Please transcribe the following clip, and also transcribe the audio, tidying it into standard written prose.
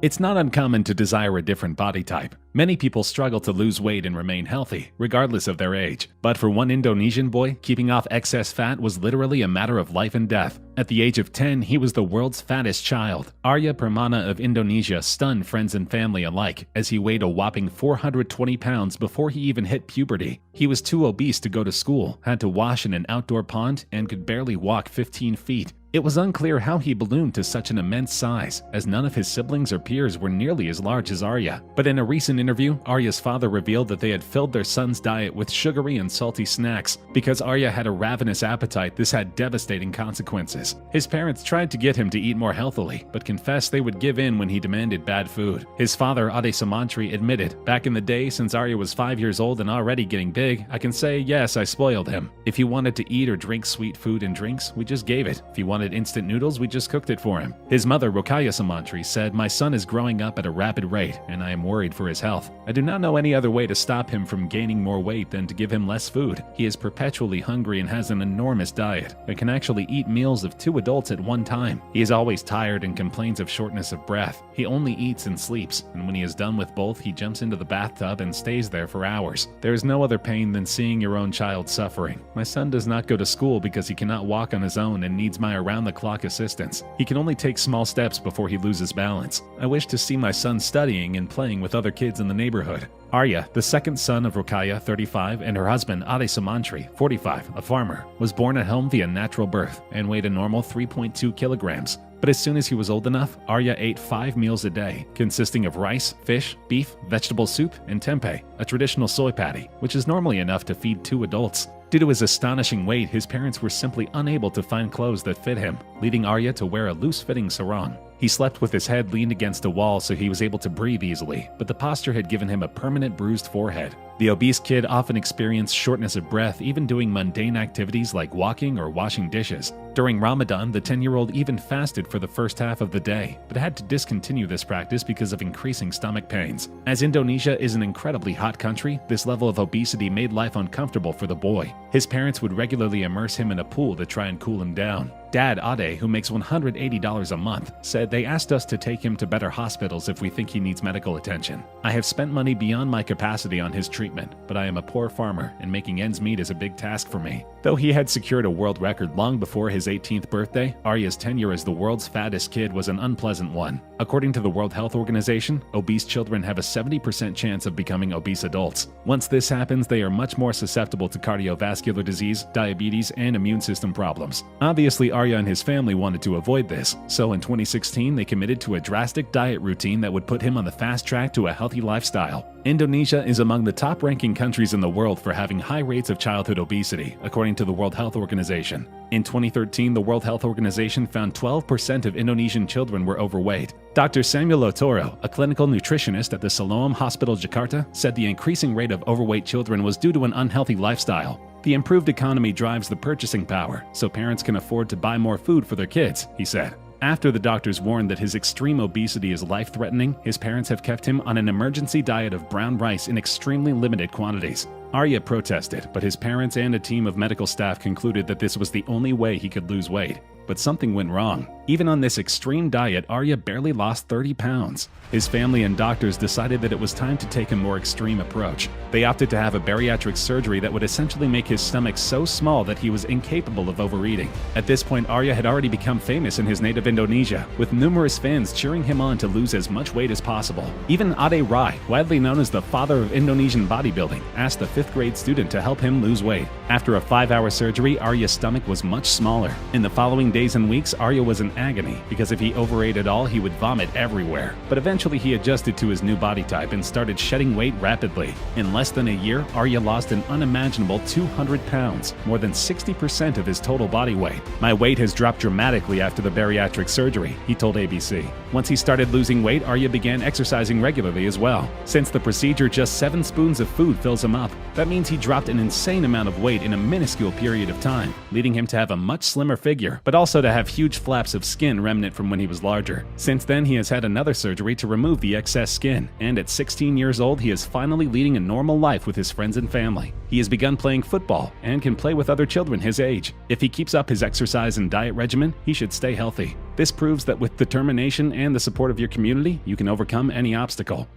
It's not uncommon to desire a different body type. Many people struggle to lose weight and remain healthy, regardless of their age. But for one Indonesian boy, keeping off excess fat was literally a matter of life and death. At the age of 10, he was the world's fattest child. Arya Permana of Indonesia stunned friends and family alike, as he weighed a whopping 420 pounds before he even hit puberty. He was too obese to go to school, had to wash in an outdoor pond, and could barely walk 15 feet. It was unclear how he ballooned to such an immense size, as none of his siblings or peers were nearly as large as Arya. But in a recent interview, Arya's father revealed that they had filled their son's diet with sugary and salty snacks. Because Arya had a ravenous appetite, this had devastating consequences. His parents tried to get him to eat more healthily, but confessed they would give in when he demanded bad food. His father, Ade Samantri, admitted, "Back in the day, since Arya was 5 years old and already getting big, I can say, yes, I spoiled him. If he wanted to eat or drink sweet food and drinks, we just gave it. If he wanted instant noodles, we just cooked it for him." His mother, Rokaya Samantri, said, "My son is growing up at a rapid rate, and I am worried for his health. I do not know any other way to stop him from gaining more weight than to give him less food. He is perpetually hungry and has an enormous diet, and can actually eat meals of 2 adults at one time. He is always tired and complains of shortness of breath. He only eats and sleeps, and when he is done with both, he jumps into the bathtub and stays there for hours. There is no other pain than seeing your own child suffering. My son does not go to school because he cannot walk on his own and needs my around-the-clock assistance. He can only take small steps before he loses balance. I wish to see my son studying and playing with other kids in the neighborhood." Arya, the second son of Rokaya, 35, and her husband Ade Samantri, 45, a farmer, was born at home via natural birth and weighed a normal 3.2 kilograms. But as soon as he was old enough, Arya ate 5 meals a day, consisting of rice, fish, beef, vegetable soup, and tempeh, a traditional soy patty, which is normally enough to feed 2 adults. Due to his astonishing weight, his parents were simply unable to find clothes that fit him, leading Arya to wear a loose-fitting sarong. He slept with his head leaned against a wall so he was able to breathe easily, but the posture had given him a permanent bruised forehead. The obese kid often experienced shortness of breath even doing mundane activities like walking or washing dishes. During Ramadan, the 10-year-old even fasted for the first half of the day, but had to discontinue this practice because of increasing stomach pains. As Indonesia is an incredibly hot country, this level of obesity made life uncomfortable for the boy. His parents would regularly immerse him in a pool to try and cool him down. Dad Ade, who makes $180 a month, said, "They asked us to take him to better hospitals if we think he needs medical attention. I have spent money beyond my capacity on his treatment, but I am a poor farmer, and making ends meet is a big task for me." Though he had secured a world record long before his 18th birthday, Arya's tenure as the world's fattest kid was an unpleasant one. According to the World Health Organization, obese children have a 70% chance of becoming obese adults. Once this happens, they are much more susceptible to cardiovascular disease, diabetes, and immune system problems. Obviously, Arya and his family wanted to avoid this, so in 2016 they committed to a drastic diet routine that would put him on the fast track to a healthy lifestyle. Indonesia is among the top-ranking countries in the world for having high rates of childhood obesity, according to the World Health Organization. In 2013, the World Health Organization found 12% of Indonesian children were overweight. Dr. Samuel Lotoro, a clinical nutritionist at the Siloam Hospital, Jakarta, said the increasing rate of overweight children was due to an unhealthy lifestyle. The improved economy drives the purchasing power, so parents can afford to buy more food for their kids, he said. After the doctors warned that his extreme obesity is life-threatening, his parents have kept him on an emergency diet of brown rice in extremely limited quantities. Arya protested, but his parents and a team of medical staff concluded that this was the only way he could lose weight. But something went wrong. Even on this extreme diet, Arya barely lost 30 pounds. His family and doctors decided that it was time to take a more extreme approach. They opted to have a bariatric surgery that would essentially make his stomach so small that he was incapable of overeating. At this point, Arya had already become famous in his native Indonesia, with numerous fans cheering him on to lose as much weight as possible. Even Ade Rai, widely known as the father of Indonesian bodybuilding, asked the 5th grade student to help him lose weight. After a 5-hour surgery, Arya's stomach was much smaller. In the following days and weeks, Arya was in agony because if he overate at all, he would vomit everywhere. But eventually he adjusted to his new body type and started shedding weight rapidly. In less than a year, Arya lost an unimaginable 200 pounds, more than 60% of his total body weight. "My weight has dropped dramatically after the bariatric surgery," he told ABC. Once he started losing weight, Arya began exercising regularly as well. Since the procedure, just 7 spoons of food fills him up. That means he dropped an insane amount of weight in a minuscule period of time, leading him to have a much slimmer figure, but also to have huge flaps of skin remnant from when he was larger. Since then, he has had another surgery to remove the excess skin, and at 16 years old, he is finally leading a normal life with his friends and family. He has begun playing football and can play with other children his age. If he keeps up his exercise and diet regimen, he should stay healthy. This proves that with determination and the support of your community, you can overcome any obstacle.